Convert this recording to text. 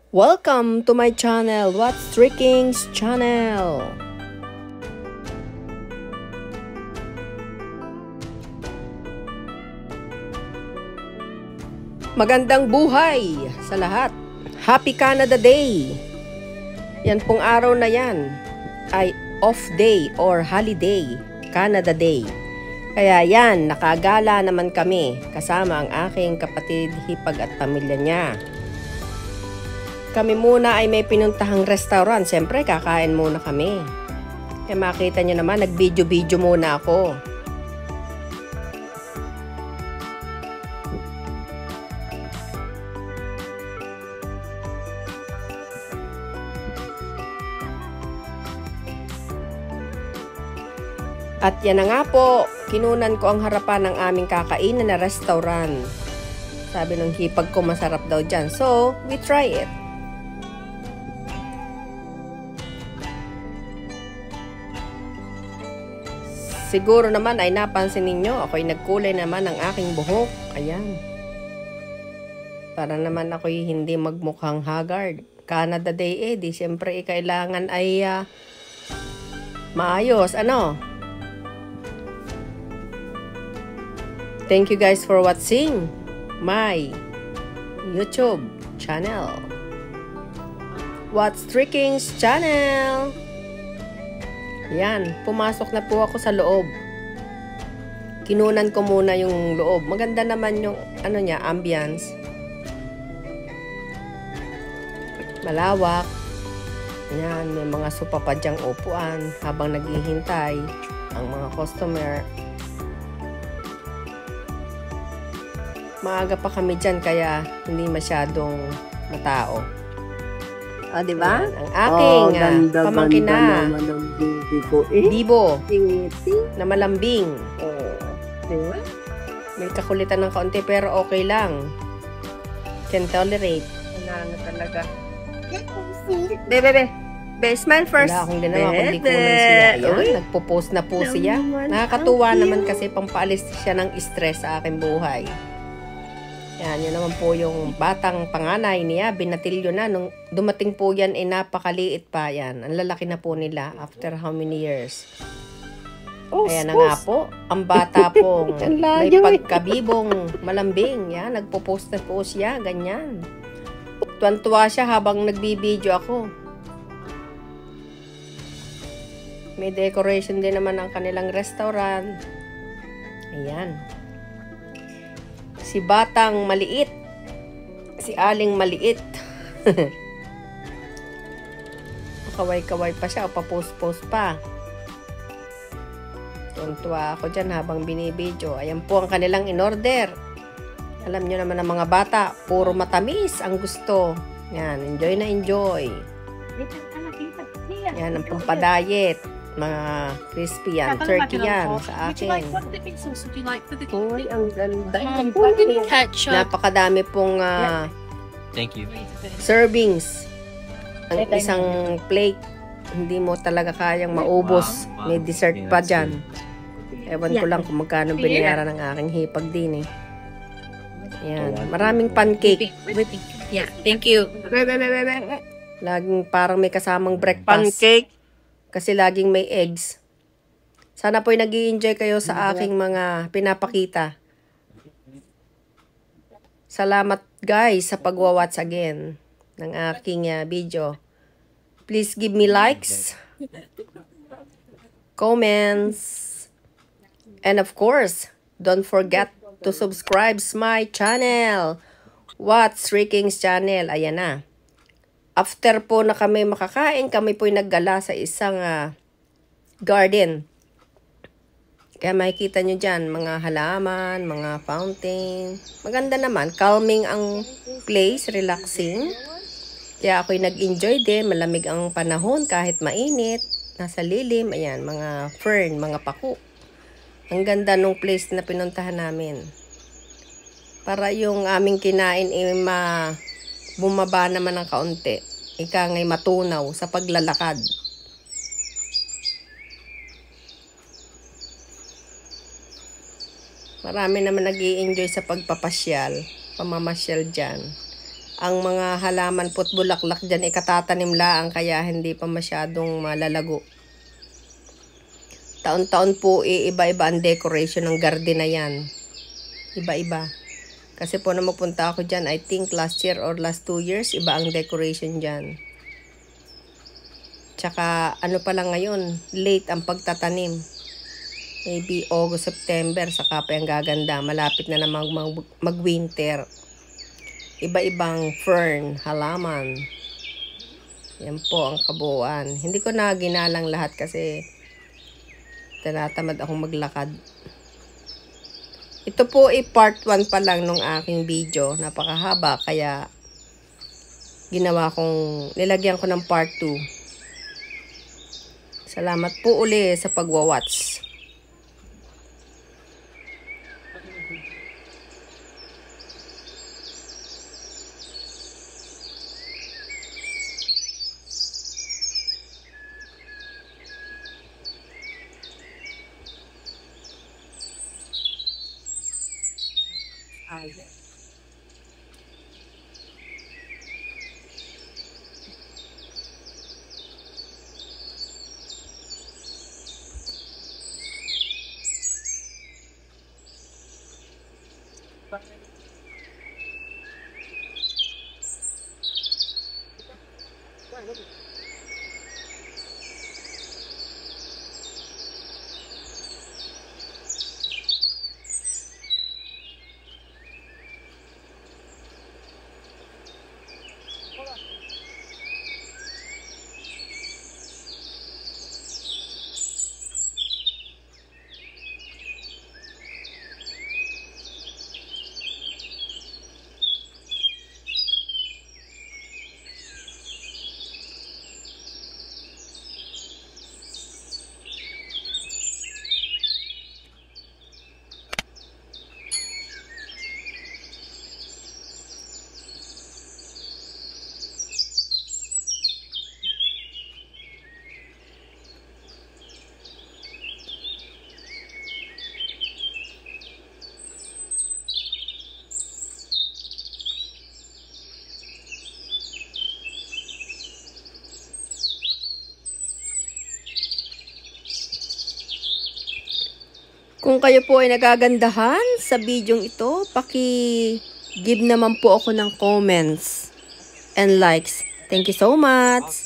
Welcome to my channel, What's Tricking's channel. Magandang buhay sa lahat. Happy Canada Day. Yan pong araw na yan ay off day or holiday, Canada Day. Kaya yan, nakagala naman kami kasama ang aking kapatid, hipag at pamilya niya. Kami muna ay may pinuntahang restaurant. Siyempre, kakain muna kami. Kaya makita nyo naman, nag-video-video muna ako. At yan na nga po, kinunan ko ang harapan ng aming kakainan na restaurant. Sabi ng hipag ko, masarap daw dyan. So, we try it. Siguro naman ay napansin ninyo, ako'y nagkulay naman ng aking buhok. Ayan. Para naman ako'y hindi magmukhang haggard. Canada Day di siyempre kailangan ay maayos. Ano? Thank you guys for watching my YouTube channel. What's Tricking's channel? Yan, pumasok na po ako sa loob. Kinunan ko muna yung loob. Maganda naman yung ano niya, ambience. Malawak. Yan, may mga supapadyang upuan habang naghihintay ang mga customer. Maaga pa kami dyan kaya hindi masyadong matao. O, diba? Ang aking pamangkin na Bibo na malambing. Diba? May kakulitan ng kaunti pero okay lang. Can tolerate. Wala na talaga. Bebe, smile first. Wala akong ginawa kundi kunan siya. Ayan, nagpo-post na po siya. Nakakatuwa naman kasi pampaalis siya ng stress sa aking buhay. Yan, yun naman po yung batang panganay niya, binatilyo na. Nung dumating po yan, napakaliit pa yan. Ang lalaki na po nila after how many years. Ayan na nga po, ang bata pong may pagkabibong malambing. Yan, nagpo-post na po siya, ganyan. Tuwan-tuwa siya habang nagbibideo ako. May decoration din naman ang kanilang restaurant. Ayan. Si batang maliit. Si aling maliit. Kaway-kaway pa siya o pa-post-post pa. Tuntua ako dyan habang binibidyo. Ayan po ang kanilang in-order. Alam nyo naman ang mga bata, puro matamis ang gusto. Yan, enjoy na enjoy. Yan ang pampadayet. Mga crispy yan, turkey yan sa akin. Uy, ang ganda. Napakadami pong thank you. Servings. Ang isang plate, hindi mo talaga kayang maubos. May dessert pa dyan. Ewan ko lang kung magkano binayaran ng aking hipag din eh. Yan, maraming pancake. Yeah, thank you. Laging parang may kasamang breakfast. Pancake. Kasi laging may eggs. Sana po'y nag-i-enjoy kayo sa aking mga pinapakita. Salamat guys sa pagwa-watch again ng aking video. Please give me likes, comments, and of course, don't forget to subscribe my channel. What's Tricking's channel? Ayan na. After po na kami makakain, kami po'y naggala sa isang garden. Kaya makikita nyo dyan, mga halaman, mga fountain. Maganda naman, calming ang place, relaxing. Kaya ako'y nag-enjoy din, malamig ang panahon kahit mainit. Nasa lilim, ayan, mga fern, mga paku. Ang ganda nung place na pinuntahan namin. Para yung aming kinain bumaba naman ng kaunti. Ika ngay matunaw sa paglalakad. Marami naman nag-i-enjoy sa pagpapasyal, pamamasyal dyan. Ang mga halaman po't bulaklak dyan ikatatanim laang kaya hindi pa masyadong malalago. Taon-taon po iba-iba ang decoration ng garden na yan. Iba-iba. Kasi po na magpunta ako dyan, I think last year or last 2 years, iba ang decoration dyan. Tsaka ano pa lang ngayon, late ang pagtatanim. Maybe August, September, saka pa yung gaganda. Malapit na namang mag-winter. Iba-ibang fern, halaman. Yan po ang kabuuan. Hindi ko na ginalang lahat kasi tinatamad akong maglakad. Ito po ay part 1 pa lang nung aking video. Napakahaba kaya nilagyan ko ng part 2. Salamat po uli sa pagwa-watch. Kung kayo po ay nagagandahan sa bidyong ito, paki-give naman po ako ng comments and likes. Thank you so much.